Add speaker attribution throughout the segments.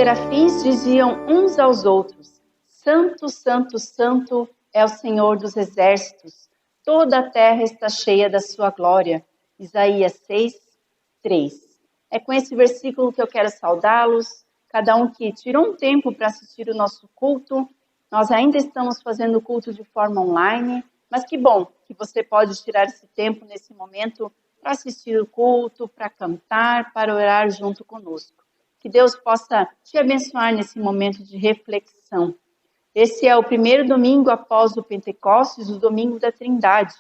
Speaker 1: serafins diziam uns aos outros: Santo, Santo, Santo é o Senhor dos exércitos. Toda a terra está cheia da sua glória. Isaías 6, 3. É com esse versículo que eu quero saudá-los. Cada um que tirou um tempo para assistir o nosso culto. Nós ainda estamos fazendo o culto de forma online, mas que bom que você pode tirar esse tempo nesse momento para assistir o culto, para cantar, para orar junto conosco. Que Deus possa te abençoar nesse momento de reflexão. Esse é o primeiro domingo após o Pentecostes, o domingo da Trindade.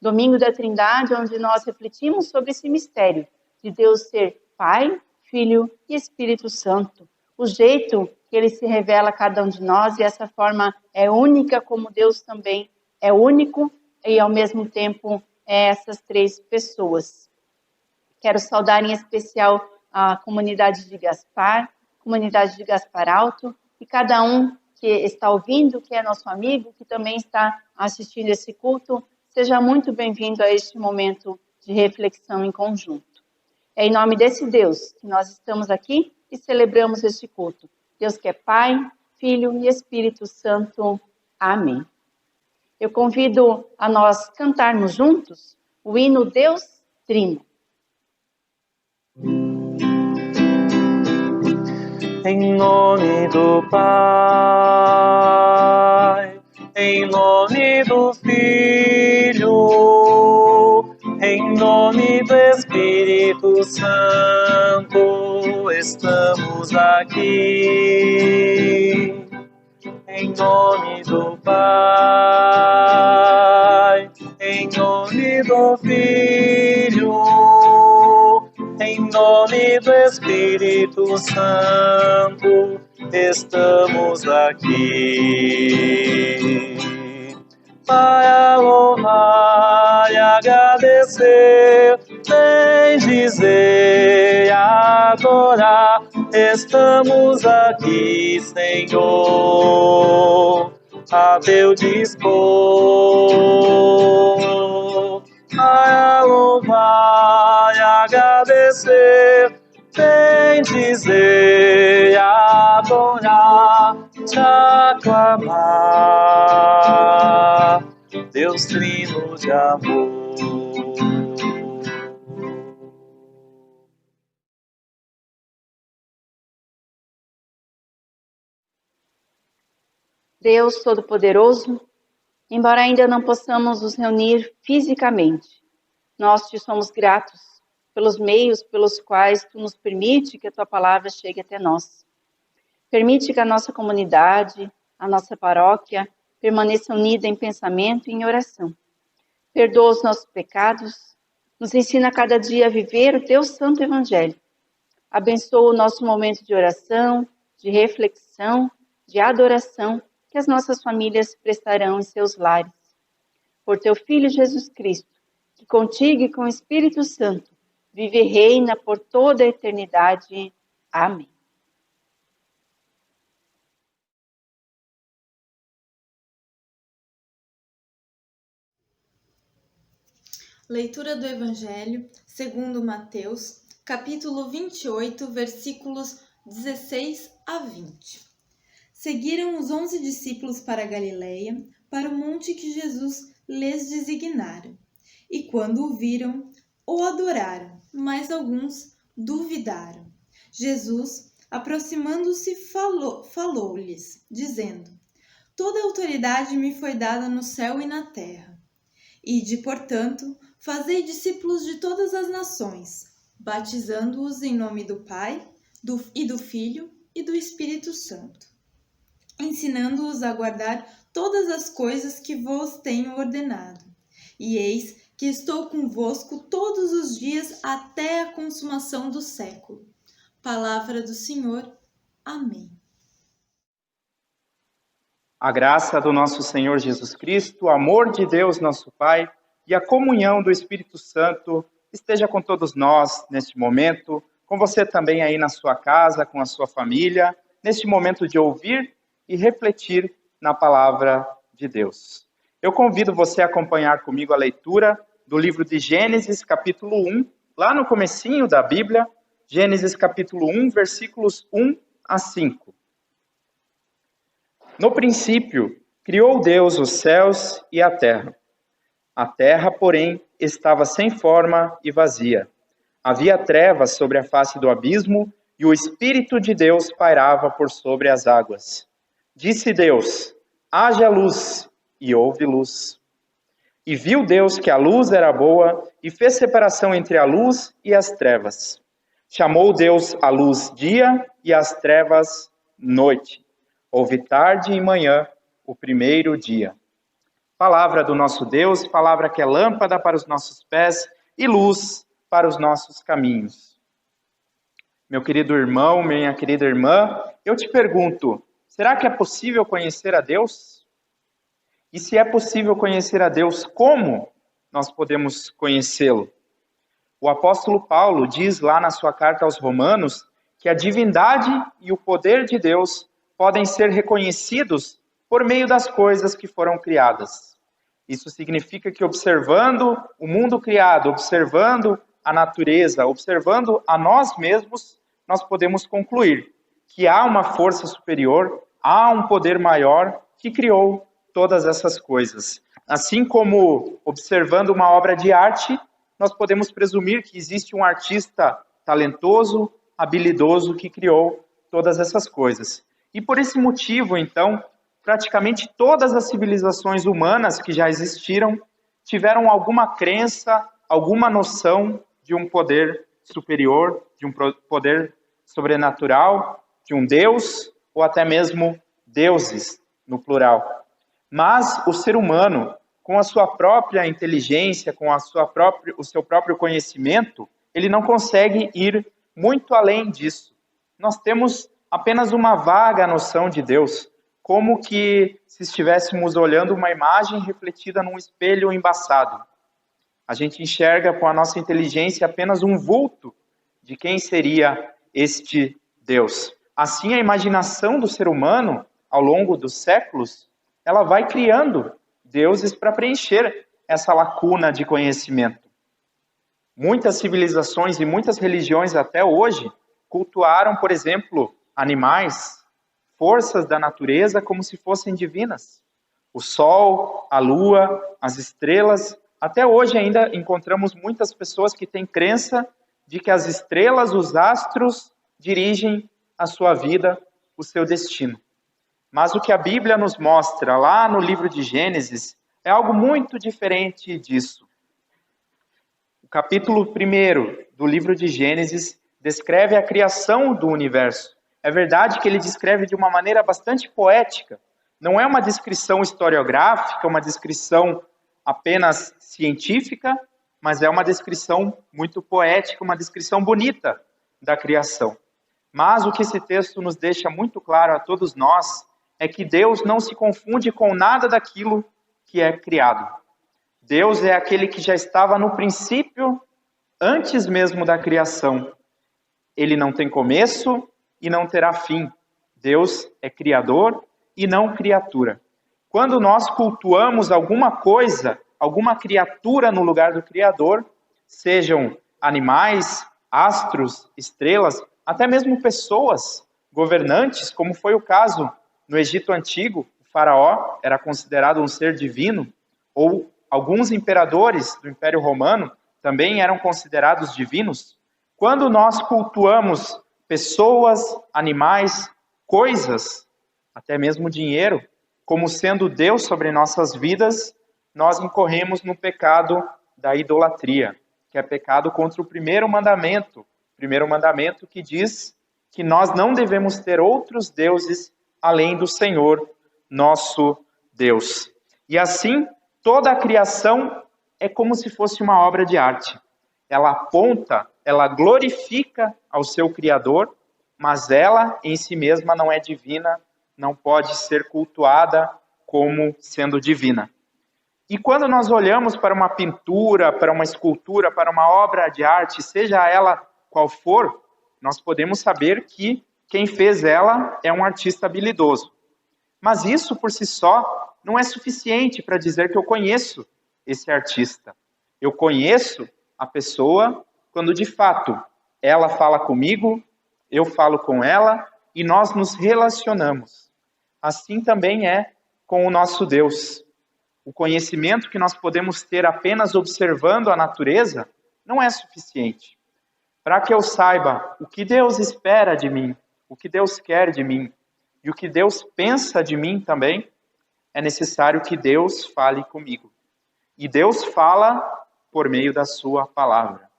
Speaker 1: Domingo da Trindade, onde nós refletimos sobre esse mistério de Deus ser Pai, Filho e Espírito Santo. O jeito que ele se revela a cada um de nós, e essa forma é única, como Deus também é único, e ao mesmo tempo é essas três pessoas. Quero saudar em especial a comunidade de Gaspar, comunidade de Gaspar Alto, e cada um que está ouvindo, que é nosso amigo, que também está assistindo esse culto, seja muito bem-vindo a este momento de reflexão em conjunto. É em nome desse Deus que nós estamos aqui e celebramos este culto. Deus que é Pai, Filho e Espírito Santo. Amém. Eu convido a nós cantarmos juntos o hino Deus Trino.
Speaker 2: Em nome do Pai, em nome do Filho, em nome do Espírito Santo, estamos aqui. Em nome do Pai, em nome do Filho, em nome do Espírito Santo, estamos aqui. Para louvar e agradecer, bendizer e adorar, estamos aqui, Senhor, a teu dispor. Para louvar e agradecer, bendizer e adorar, te aclamar, Deus Trino de amor.
Speaker 1: Deus Todo-Poderoso, embora ainda não possamos nos reunir fisicamente, nós te somos gratos pelos meios pelos quais tu nos permite que a tua palavra chegue até nós. Permite que a nossa comunidade, a nossa paróquia, permaneça unida em pensamento e em oração. Perdoa os nossos pecados, nos ensina a cada dia a viver o teu santo evangelho. Abençoa o nosso momento de oração, de reflexão, de adoração, que as nossas famílias prestarão em seus lares. Por teu Filho Jesus Cristo, que contigo e com o Espírito Santo vive e reina por toda a eternidade. Amém.
Speaker 3: Leitura do Evangelho segundo Mateus, capítulo 28, versículos 16 a 20. Seguiram os 11 discípulos para a Galileia, para o monte que Jesus lhes designara. E quando o viram, o adoraram, mas alguns duvidaram. Jesus, aproximando-se, falou-lhes, dizendo: Toda autoridade me foi dada no céu e na terra. Ide, portanto, fazei discípulos de todas as nações, batizando-os em nome do Pai, do Filho e do Espírito Santo, ensinando-os a guardar todas as coisas que vos tenho ordenado. E eis que estou convosco todos os dias até a consumação do século. Palavra do Senhor. Amém.
Speaker 4: A graça do nosso Senhor Jesus Cristo, o amor de Deus, nosso Pai, e a comunhão do Espírito Santo esteja com todos nós neste momento, com você também aí na sua casa, com a sua família, neste momento de ouvir e refletir na palavra de Deus. Eu convido você a acompanhar comigo a leitura do livro de Gênesis, capítulo 1, lá no comecinho da Bíblia, Gênesis capítulo 1, versículos 1 a 5. No princípio, criou Deus os céus e a terra. A terra, porém, estava sem forma e vazia. Havia trevas sobre a face do abismo, e o Espírito de Deus pairava por sobre as águas. Disse Deus: haja luz, e houve luz. E viu Deus que a luz era boa, e fez separação entre a luz e as trevas. Chamou Deus a luz dia, e as trevas noite. Houve tarde e manhã, o primeiro dia. Palavra do nosso Deus, palavra que é lâmpada para os nossos pés e luz para os nossos caminhos. Meu querido irmão, minha querida irmã, eu te pergunto, será que é possível conhecer a Deus? E se é possível conhecer a Deus, como nós podemos conhecê-lo? O apóstolo Paulo diz lá na sua carta aos Romanos que a divindade e o poder de Deus podem ser reconhecidos por meio das coisas que foram criadas. Isso significa que observando o mundo criado, observando a natureza, observando a nós mesmos, nós podemos concluir que há uma força superior, há um poder maior que criou todas essas coisas. Assim como observando uma obra de arte, nós podemos presumir que existe um artista talentoso, habilidoso que criou todas essas coisas. E por esse motivo, então, praticamente todas as civilizações humanas que já existiram tiveram alguma crença, alguma noção de um poder superior, de um poder sobrenatural, de um Deus, ou até mesmo deuses, no plural. Mas o ser humano, com a sua própria inteligência, com o seu próprio conhecimento, ele não consegue ir muito além disso. Nós temos apenas uma vaga noção de Deus, como que se estivéssemos olhando uma imagem refletida num espelho embaçado. A gente enxerga com a nossa inteligência apenas um vulto de quem seria este Deus. Assim, a imaginação do ser humano, ao longo dos séculos, ela vai criando deuses para preencher essa lacuna de conhecimento. Muitas civilizações e muitas religiões até hoje cultuaram, por exemplo, animais, forças da natureza como se fossem divinas. O sol, a lua, as estrelas. Até hoje ainda encontramos muitas pessoas que têm crença de que as estrelas, os astros, dirigem a sua vida, o seu destino. Mas o que a Bíblia nos mostra lá no livro de Gênesis é algo muito diferente disso. O capítulo 1 do livro de Gênesis descreve a criação do universo. É verdade que ele descreve de uma maneira bastante poética. Não é uma descrição historiográfica, uma descrição apenas científica, mas é uma descrição muito poética, uma descrição bonita da criação. Mas o que esse texto nos deixa muito claro a todos nós é que Deus não se confunde com nada daquilo que é criado. Deus é aquele que já estava no princípio, antes mesmo da criação. Ele não tem começo e não terá fim. Deus é criador e não criatura. Quando nós cultuamos alguma coisa, alguma criatura no lugar do Criador, sejam animais, astros, estrelas, até mesmo pessoas, governantes, como foi o caso no Egito Antigo, o faraó era considerado um ser divino, ou alguns imperadores do Império Romano também eram considerados divinos. Quando nós cultuamos pessoas, animais, coisas, até mesmo dinheiro, como sendo Deus sobre nossas vidas, nós incorremos no pecado da idolatria, que é pecado contra o primeiro mandamento que diz que nós não devemos ter outros deuses além do Senhor, nosso Deus. E assim, toda a criação é como se fosse uma obra de arte. Ela aponta, ela glorifica ao seu Criador, mas ela em si mesma não é divina, não pode ser cultuada como sendo divina. E quando nós olhamos para uma pintura, para uma escultura, para uma obra de arte, seja ela qual for, nós podemos saber que quem fez ela é um artista habilidoso. Mas isso por si só não é suficiente para dizer que eu conheço esse artista. Eu conheço a pessoa quando de fato ela fala comigo, eu falo com ela e nós nos relacionamos. Assim também é com o nosso Deus. O conhecimento que nós podemos ter apenas observando a natureza não é suficiente. Para que eu saiba o que Deus espera de mim, o que Deus quer de mim e o que Deus pensa de mim também, é necessário que Deus fale comigo. E Deus fala por meio da sua palavra.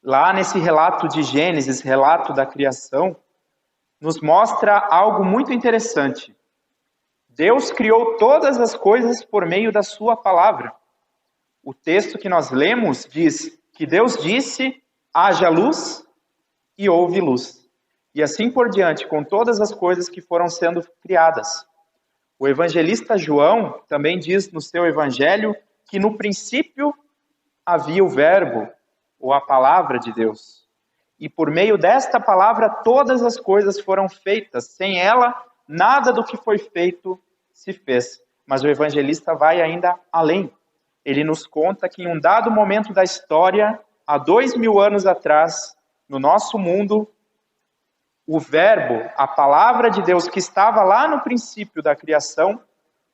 Speaker 4: Lá nesse relato de Gênesis, relato da criação, nos mostra algo muito interessante. Deus criou todas as coisas por meio da sua palavra. O texto que nós lemos diz que Deus disse: haja luz, e houve luz. E assim por diante, com todas as coisas que foram sendo criadas. O evangelista João também diz no seu evangelho que no princípio havia o verbo, ou a palavra de Deus. E por meio desta palavra todas as coisas foram feitas. Sem ela, nada do que foi feito se fez. Mas o evangelista vai ainda além. Ele nos conta que em um dado momento da história, há 2000 anos atrás, no nosso mundo, o verbo, a palavra de Deus que estava lá no princípio da criação,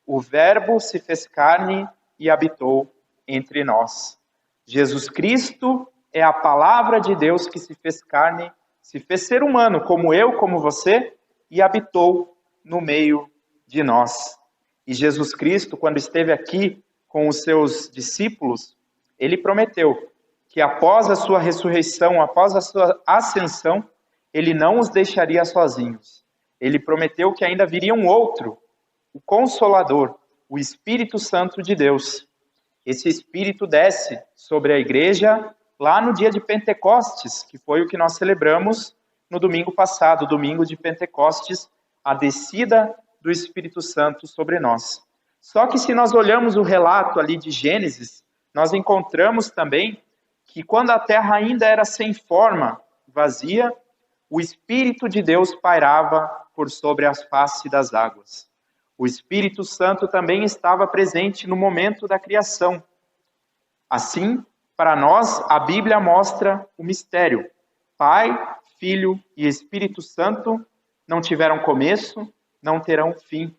Speaker 4: o verbo se fez carne e habitou entre nós. Jesus Cristo é a palavra de Deus que se fez carne, se fez ser humano, como eu, como você, e habitou no meio de nós. E Jesus Cristo, quando esteve aqui com os seus discípulos, ele prometeu que após a sua ressurreição, após a sua ascensão, ele não os deixaria sozinhos. Ele prometeu que ainda viria um outro, o Consolador, o Espírito Santo de Deus. Esse Espírito desce sobre a igreja lá no dia de Pentecostes, que foi o que nós celebramos no domingo passado, domingo de Pentecostes, a descida do Espírito Santo sobre nós. Só que se nós olhamos o relato ali de Gênesis, nós encontramos também que quando a terra ainda era sem forma, vazia, o Espírito de Deus pairava por sobre a face das águas. O Espírito Santo também estava presente no momento da criação. Assim, para nós, a Bíblia mostra o mistério. Pai, Filho e Espírito Santo não tiveram começo, não terão fim.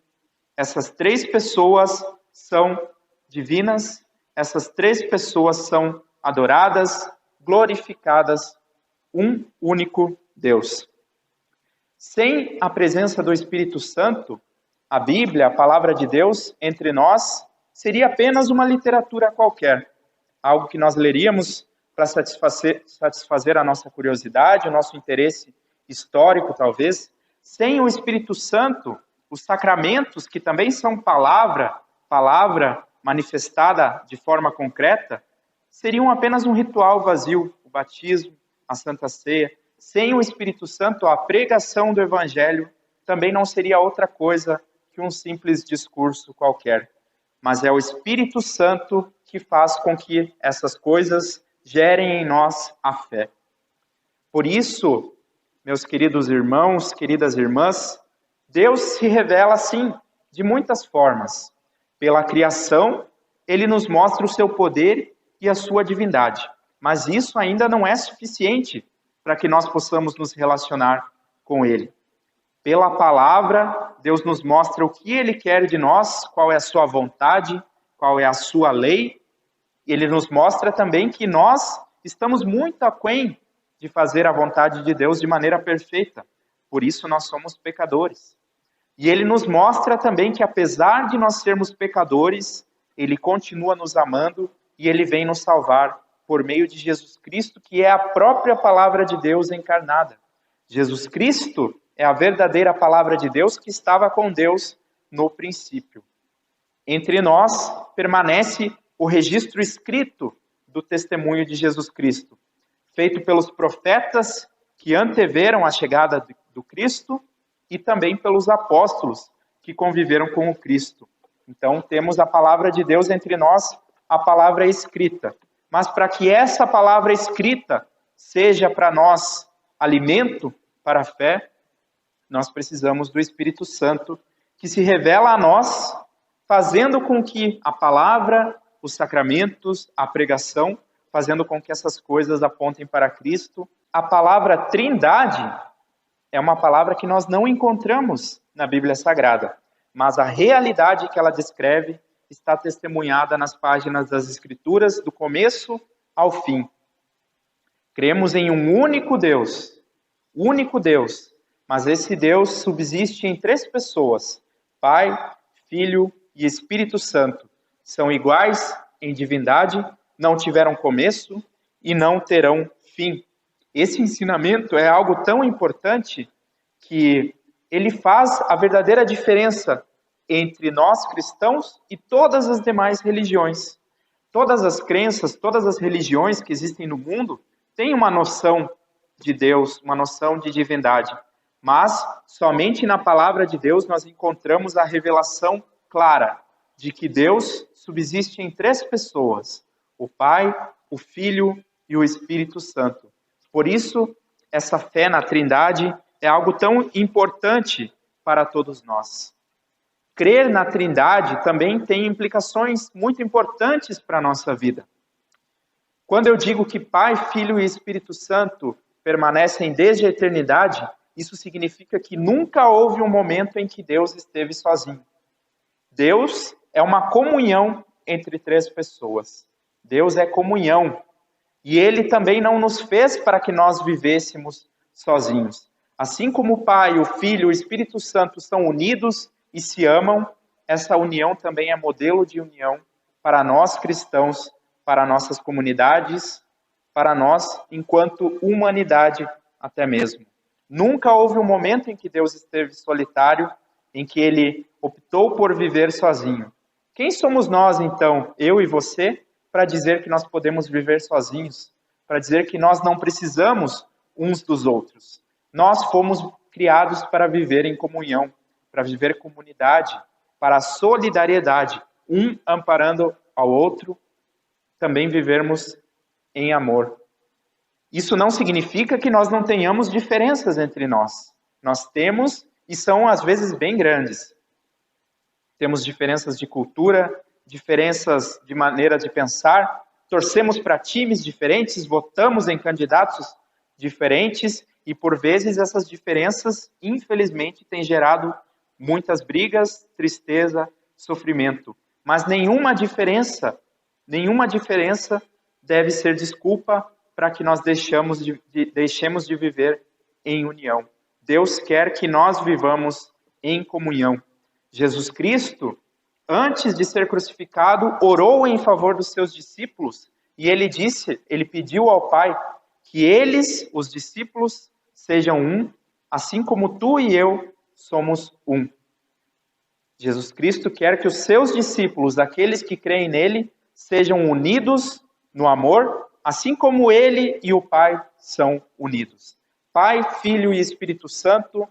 Speaker 4: Essas três pessoas são divinas, essas três pessoas são adoradas, glorificadas, um único Deus. Sem a presença do Espírito Santo, a Bíblia, a palavra de Deus, entre nós, seria apenas uma literatura qualquer. Algo que nós leríamos para satisfazer a nossa curiosidade, o nosso interesse histórico, talvez. Sem o Espírito Santo, os sacramentos, que também são palavra manifestada de forma concreta, seriam apenas um ritual vazio, o batismo, a Santa Ceia. Sem o Espírito Santo, a pregação do Evangelho também não seria outra coisa que um simples discurso qualquer. Mas é o Espírito Santo que faz com que essas coisas gerem em nós a fé. Por isso, meus queridos irmãos, queridas irmãs, Deus se revela assim, de muitas formas. Pela criação, ele nos mostra o seu poder e a sua divindade. Mas isso ainda não é suficiente para que nós possamos nos relacionar com ele. Pela palavra, Deus nos mostra o que ele quer de nós, qual é a sua vontade, qual é a sua lei. Ele nos mostra também que nós estamos muito aquém de fazer a vontade de Deus de maneira perfeita. Por isso nós somos pecadores. E ele nos mostra também que apesar de nós sermos pecadores, ele continua nos amando e ele vem nos salvar por meio de Jesus Cristo, que é a própria palavra de Deus encarnada. Jesus Cristo é a verdadeira palavra de Deus que estava com Deus no princípio. Entre nós permanece o registro escrito do testemunho de Jesus Cristo, feito pelos profetas que anteveram a chegada do Cristo e também pelos apóstolos que conviveram com o Cristo. Então temos a palavra de Deus entre nós, a palavra escrita. Mas para que essa palavra escrita seja para nós alimento para a fé, nós precisamos do Espírito Santo, que se revela a nós, fazendo com que a palavra, os sacramentos, a pregação, fazendo com que essas coisas apontem para Cristo. A palavra Trindade é uma palavra que nós não encontramos na Bíblia Sagrada, mas a realidade que ela descreve está testemunhada nas páginas das Escrituras, do começo ao fim. Cremos em um único Deus, mas esse Deus subsiste em 3 pessoas, Pai, Filho e Espírito Santo. São iguais em divindade, não tiveram começo e não terão fim. Esse ensinamento é algo tão importante que ele faz a verdadeira diferença entre nós cristãos e todas as demais religiões. Todas as crenças, todas as religiões que existem no mundo têm uma noção de Deus, uma noção de divindade. Mas somente na palavra de Deus nós encontramos a revelação clara de que Deus subsiste em 3 pessoas: o Pai, o Filho e o Espírito Santo. Por isso, essa fé na Trindade é algo tão importante para todos nós. Crer na Trindade também tem implicações muito importantes para a nossa vida. Quando eu digo que Pai, Filho e Espírito Santo permanecem desde a eternidade, isso significa que nunca houve um momento em que Deus esteve sozinho. Deus é uma comunhão entre 3 pessoas. Deus é comunhão. E Ele também não nos fez para que nós vivêssemos sozinhos. Assim como o Pai, o Filho e o Espírito Santo são unidos e se amam, essa união também é modelo de união para nós cristãos, para nossas comunidades, para nós enquanto humanidade até mesmo. Nunca houve um momento em que Deus esteve solitário, em que Ele optou por viver sozinho. Quem somos nós, então, eu e você, para dizer que nós podemos viver sozinhos? Para dizer que nós não precisamos uns dos outros? Nós fomos criados para viver em comunhão, para viver comunidade, para a solidariedade, um amparando ao outro, também vivermos em amor. Isso não significa que nós não tenhamos diferenças entre nós. Nós temos, e são às vezes bem grandes. Temos diferenças de cultura, diferenças de maneira de pensar, torcemos para times diferentes, votamos em candidatos diferentes, e por vezes essas diferenças, infelizmente, têm gerado muitas brigas, tristeza, sofrimento. Mas nenhuma diferença deve ser desculpa para que nós deixemos de viver em união. Deus quer que nós vivamos em comunhão. Jesus Cristo, antes de ser crucificado, orou em favor dos seus discípulos e ele pediu ao Pai que eles, os discípulos, sejam um, assim como tu e eu somos um. Jesus Cristo quer que os seus discípulos, aqueles que creem nele, sejam unidos no amor, assim como ele e o Pai são unidos. Pai, Filho e Espírito Santo,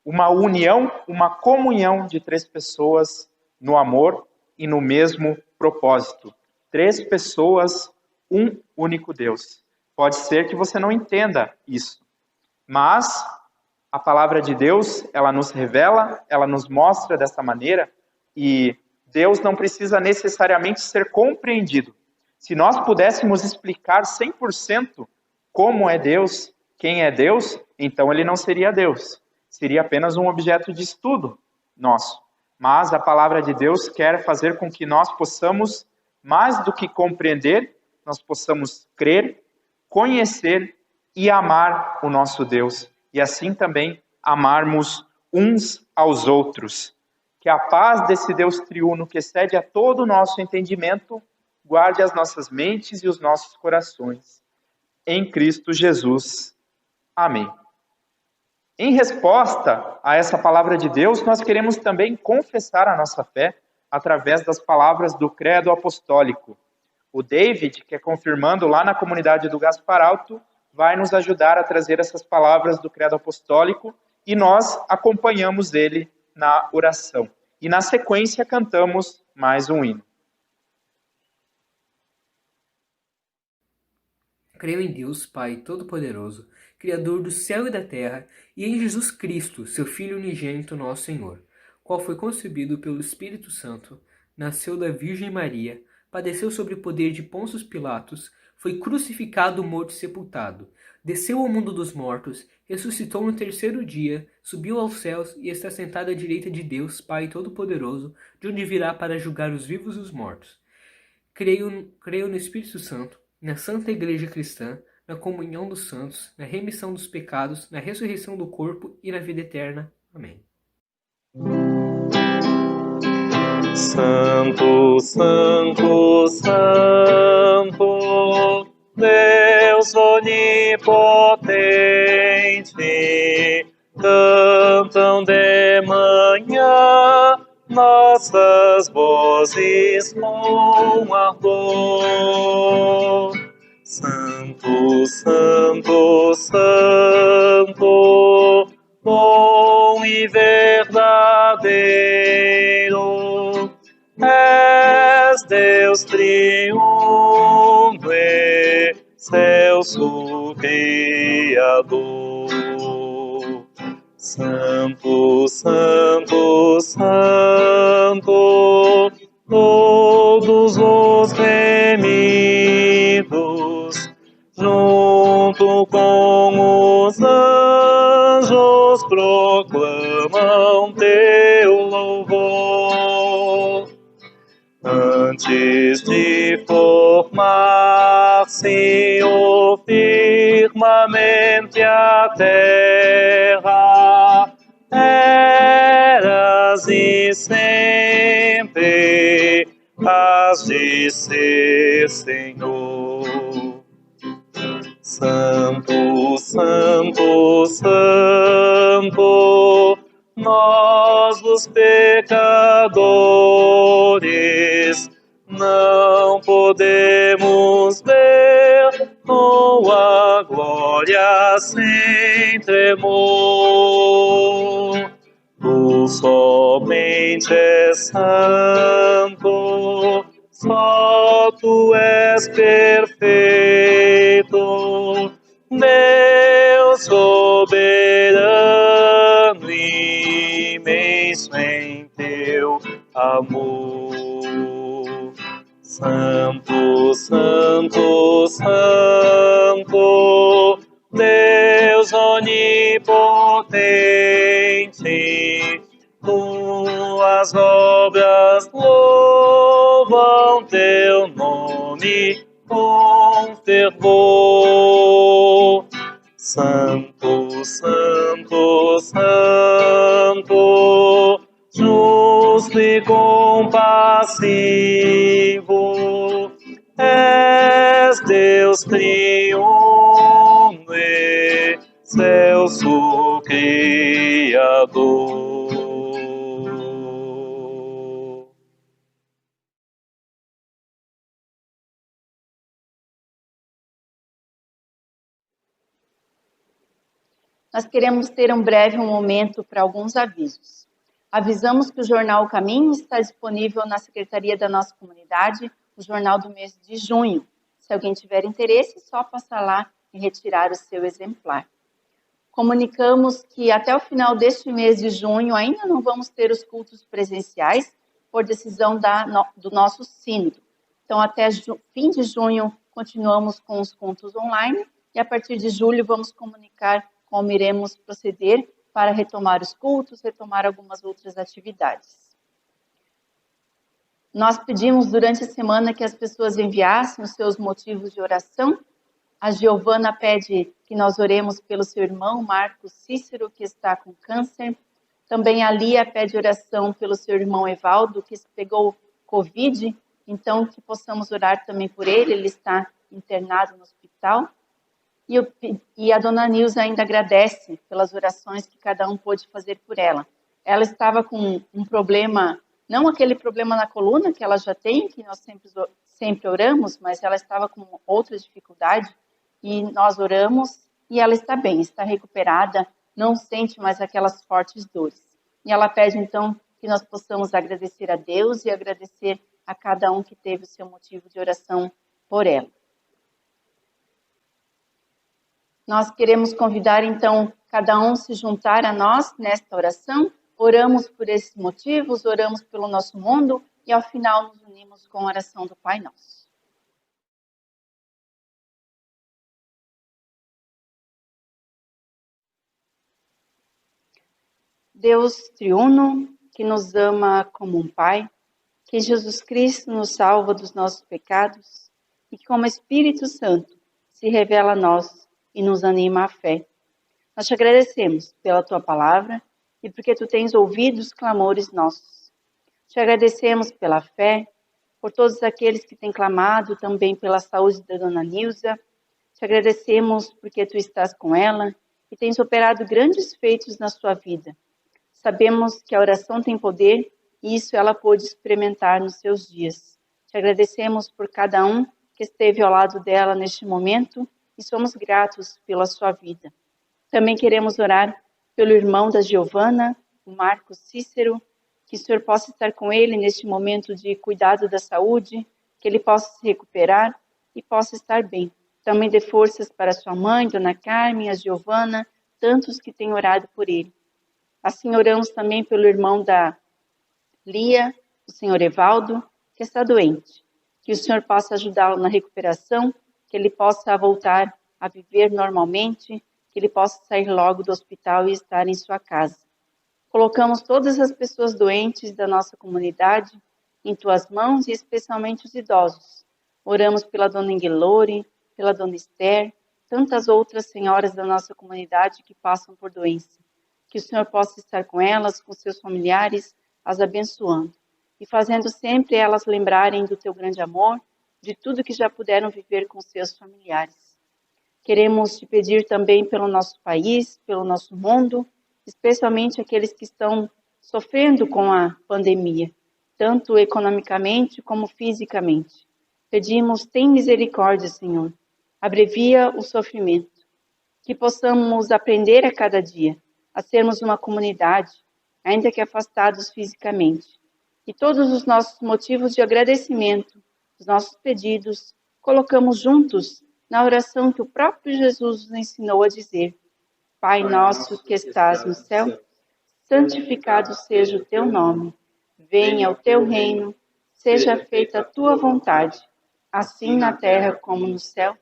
Speaker 4: uma união, uma comunhão de 3 pessoas no amor e no mesmo propósito. 3 pessoas, um único Deus. Pode ser que você não entenda isso, mas a palavra de Deus, ela nos revela, ela nos mostra dessa maneira, e Deus não precisa necessariamente ser compreendido. Se nós pudéssemos explicar 100% como é Deus, quem é Deus, então ele não seria Deus. Seria apenas um objeto de estudo nosso. Mas a palavra de Deus quer fazer com que nós possamos, mais do que compreender, nós possamos crer, conhecer e amar o nosso Deus. E assim também amarmos uns aos outros. Que a paz desse Deus triuno, que excede a todo o nosso entendimento, guarde as nossas mentes e os nossos corações. Em Cristo Jesus. Amém. Em resposta a essa palavra de Deus, nós queremos também confessar a nossa fé através das palavras do Credo Apostólico. O David, que é confirmando lá na comunidade do Gaspar Alto, vai nos ajudar a trazer essas palavras do Credo Apostólico e nós acompanhamos ele na oração. E na sequência cantamos mais um hino.
Speaker 5: Creio em Deus, Pai Todo-Poderoso, Criador do céu e da terra, e em Jesus Cristo, seu Filho unigênito, nosso Senhor, qual foi concebido pelo Espírito Santo, nasceu da Virgem Maria, padeceu sob o poder de Pôncio Pilatos, foi crucificado, morto e sepultado, desceu ao mundo dos mortos, ressuscitou no terceiro dia, subiu aos céus e está sentado à direita de Deus, Pai Todo-Poderoso, de onde virá para julgar os vivos e os mortos. Creio no Espírito Santo, na Santa Igreja Cristã, na comunhão dos santos, na remissão dos pecados, na ressurreição do corpo e na vida eterna. Amém.
Speaker 2: Santo, Santo, Santo, Deus onipotente, cantam de manhã nossas vozes com ardor. Santo, Santo, Santo, bom e verdadeiro, és Deus triuno, excelso Criador. Santo, Santo, Santo, todos os remidos, junto com os anjos, proclamam teu louvor. Antes de formar-se o firmamente e a terra, eras e sempre has de ser Senhor. Santo, Santo, Santo, nós os pecadores não podemos ver tua glória sem tremor. Tu somente és santo, só tu és perfeito, Deus soberano e imenso em teu amor. Santo, Santo, Santo, Deus onipotente, tuas obras louvam teu nome com fervor. Santo, Santo, Santo, justo e compassivo, és Deus triuno, excelso Criador.
Speaker 1: Nós queremos ter um breve momento para alguns avisos. Avisamos que o jornal O Caminho está disponível na secretaria da nossa comunidade, o jornal do mês de junho. Se alguém tiver interesse, é só passar lá e retirar o seu exemplar. Comunicamos que até o final deste mês de junho ainda não vamos ter os cultos presenciais por decisão do nosso sínodo. Então, até fim de junho, continuamos com os cultos online e a partir de julho vamos comunicar como iremos proceder para retomar os cultos, retomar algumas outras atividades. Nós pedimos durante a semana que as pessoas enviassem os seus motivos de oração. A Giovana pede que nós oremos pelo seu irmão Marcos Cícero, que está com câncer. Também a Lia pede oração pelo seu irmão Evaldo, que pegou Covid, então que possamos orar também por ele, ele está internado no hospital. E a dona Nilza ainda agradece pelas orações que cada um pôde fazer por ela. Ela estava com um problema, não aquele problema na coluna que ela já tem, que nós sempre oramos, mas ela estava com outra dificuldade e nós oramos e ela está bem, está recuperada, não sente mais aquelas fortes dores. E ela pede então que nós possamos agradecer a Deus e agradecer a cada um que teve o seu motivo de oração por ela. Nós queremos convidar, então, cada um se juntar a nós nesta oração. Oramos por esses motivos, oramos pelo nosso mundo e, ao final, nos unimos com a oração do Pai Nosso. Deus triuno, que nos ama como um Pai, que Jesus Cristo nos salva dos nossos pecados e que, como Espírito Santo, se revela a nós e nos anima à fé. Nós te agradecemos pela tua palavra e porque tu tens ouvido os clamores nossos. Te agradecemos pela fé, por todos aqueles que têm clamado, também pela saúde da dona Nilza. Te agradecemos porque tu estás com ela e tens operado grandes feitos na sua vida. Sabemos que a oração tem poder e isso ela pôde experimentar nos seus dias. Te agradecemos por cada um que esteve ao lado dela neste momento e somos gratos pela sua vida. Também queremos orar pelo irmão da Giovana, o Marcos Cícero, que o Senhor possa estar com ele neste momento de cuidado da saúde, que ele possa se recuperar e possa estar bem. Também dê forças para sua mãe, Dona Carmen, a Giovana, tantos que têm orado por ele. Assim oramos também pelo irmão da Lia, o senhor Evaldo, que está doente. Que o Senhor possa ajudá-lo na recuperação, que ele possa voltar a viver normalmente, que ele possa sair logo do hospital e estar em sua casa. Colocamos todas as pessoas doentes da nossa comunidade em tuas mãos e especialmente os idosos. Oramos pela dona Inguelore, pela dona Esther, tantas outras senhoras da nossa comunidade que passam por doença. Que o Senhor possa estar com elas, com seus familiares, as abençoando e fazendo sempre elas lembrarem do teu grande amor, de tudo que já puderam viver com seus familiares. Queremos te pedir também pelo nosso país, pelo nosso mundo, especialmente aqueles que estão sofrendo com a pandemia, tanto economicamente como fisicamente. Pedimos, tem misericórdia, Senhor, abrevia o sofrimento, que possamos aprender a cada dia a sermos uma comunidade, ainda que afastados fisicamente, e todos os nossos motivos de agradecimento, os nossos pedidos, colocamos juntos na oração que o próprio Jesus nos ensinou a dizer: Pai nosso que estás no céu, santificado seja o teu nome. Venha o teu reino, seja feita a tua vontade, assim na terra como no céu.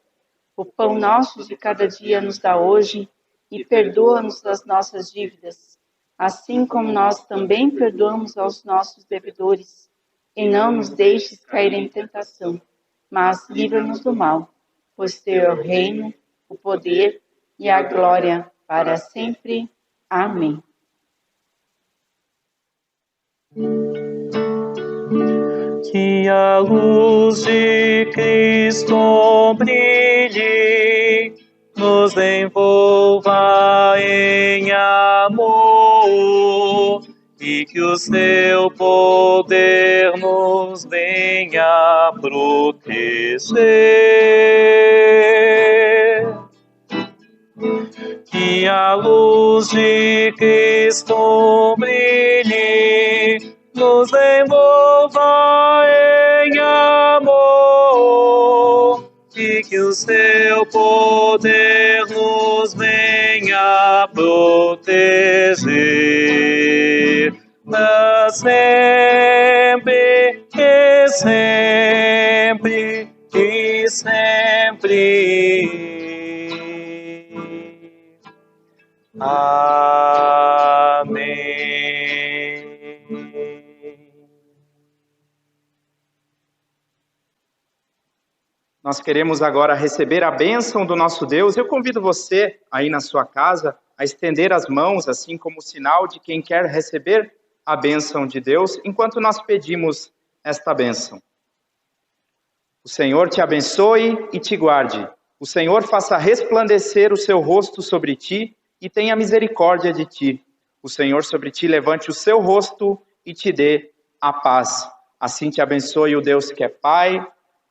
Speaker 1: O pão nosso de cada dia nos dá hoje e perdoa-nos as nossas dívidas, assim como nós também perdoamos aos nossos devedores. E não nos deixes cair em tentação, mas livra-nos do mal, pois teu é o reino, o poder e a glória para sempre. Amém.
Speaker 2: Que a luz de Cristo brilhe, nos envolva em amor, e que o seu poder nos venha proteger. Que a luz de Cristo brilhe, nos envolva em amor, e que o seu poder nos venha proteger. Para sempre, e sempre, e sempre. Amém.
Speaker 4: Nós queremos agora receber a bênção do nosso Deus. Eu convido você, aí na sua casa, a estender as mãos, assim como sinal de quem quer receber a bênção de Deus, enquanto nós pedimos esta bênção. O Senhor te abençoe e te guarde. O Senhor faça resplandecer o seu rosto sobre ti e tenha misericórdia de ti. O Senhor sobre ti levante o seu rosto e te dê a paz. Assim te abençoe o Deus que é Pai,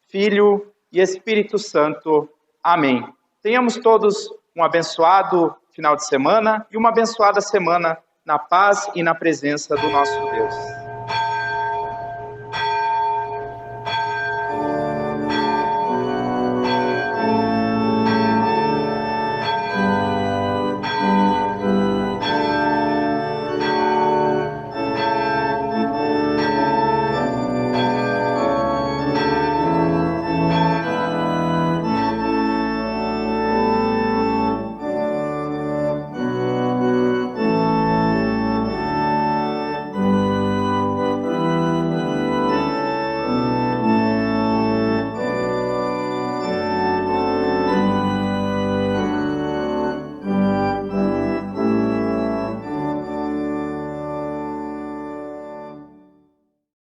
Speaker 4: Filho e Espírito Santo. Amém. Tenhamos todos um abençoado final de semana e uma abençoada semana na paz e na presença do nosso Deus.